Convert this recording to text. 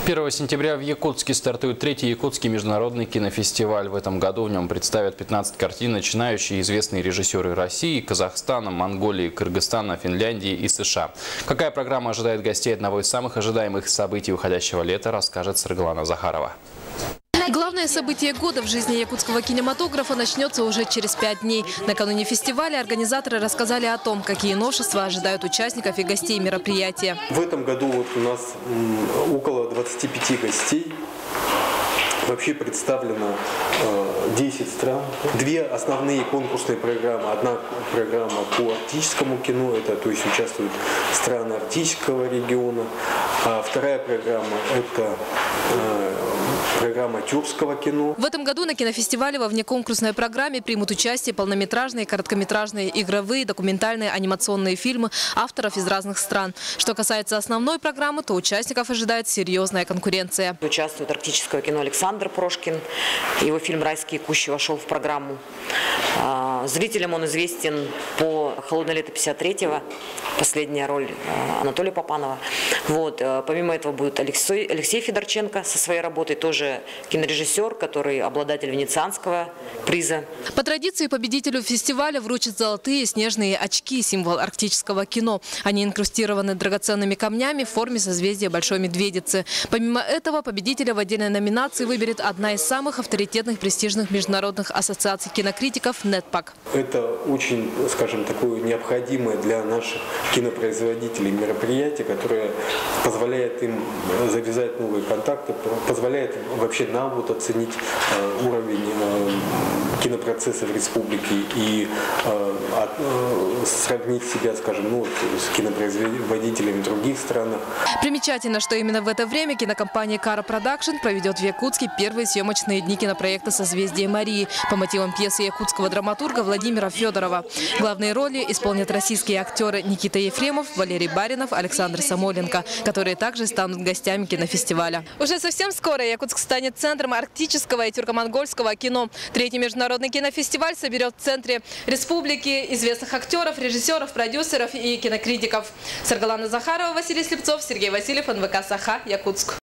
1 сентября в Якутске стартует третий Якутский международный кинофестиваль. В этом году в нем представят 15 картин, начинающие известные режиссеры России, Казахстана, Монголии, Кыргызстана, Финляндии и США. Какая программа ожидает гостей одного из самых ожидаемых событий уходящего лета, расскажет Саргалана Захарова. Главное событие года в жизни якутского кинематографа начнется уже через 5 дней. Накануне фестиваля организаторы рассказали о том, какие новшества ожидают участников и гостей мероприятия. В этом году у нас около 25 гостей. Вообще представлено 10 стран. Две основные конкурсные программы. Одна программа по арктическому кино, то есть участвуют страны арктического региона. А вторая программа – это программа тюркского кино. В этом году на кинофестивале во внеконкурсной программе примут участие полнометражные, короткометражные, игровые, документальные, анимационные фильмы авторов из разных стран. Что касается основной программы, то участников ожидает серьезная конкуренция. Участвует арктическое кино Александр Прошкин. Его фильм «Райские кущи» вошел в программу. Зрителям он известен по «Холодное лето 53-го», последняя роль Анатолия Попанова. Помимо этого будет Алексей Федорченко со своей работой, тоже кинорежиссер, который обладатель Венецианского приза. По традиции победителю фестиваля вручат золотые снежные очки, символ арктического кино. Они инкрустированы драгоценными камнями в форме созвездия Большой Медведицы. Помимо этого, победителя в отдельной номинации выберет одна из самых авторитетных престижных международных ассоциаций кинокритиков «Нетпак». Это очень, скажем, такое необходимое для наших кинопроизводителей мероприятие, которое позволяет им завязать новые контакты, позволяет вообще нам оценить уровень кинопроцесса в республике и сравнить себя, скажем, с кинопроизводителями в других странах. Примечательно, что именно в это время кинокомпания «Кара Продакшн» проведет в Якутске первые съемочные дни кинопроекта «Созвездие Марии» по мотивам пьесы якутского драматурга Владимира Федорова. Главные роли исполнят российские актеры Никита Ефремов, Валерий Баринов, Александр Самойленко, которые также станут гостями кинофестиваля. Уже совсем скоро Якутск станет центром арктического и тюрко-монгольского кино. Третий международный кинофестиваль соберет в центре республики известных актеров, режиссеров, продюсеров и кинокритиков. Саргалана Захарова, Василий Слепцов, Сергей Васильев, НВК «Саха», Якутск.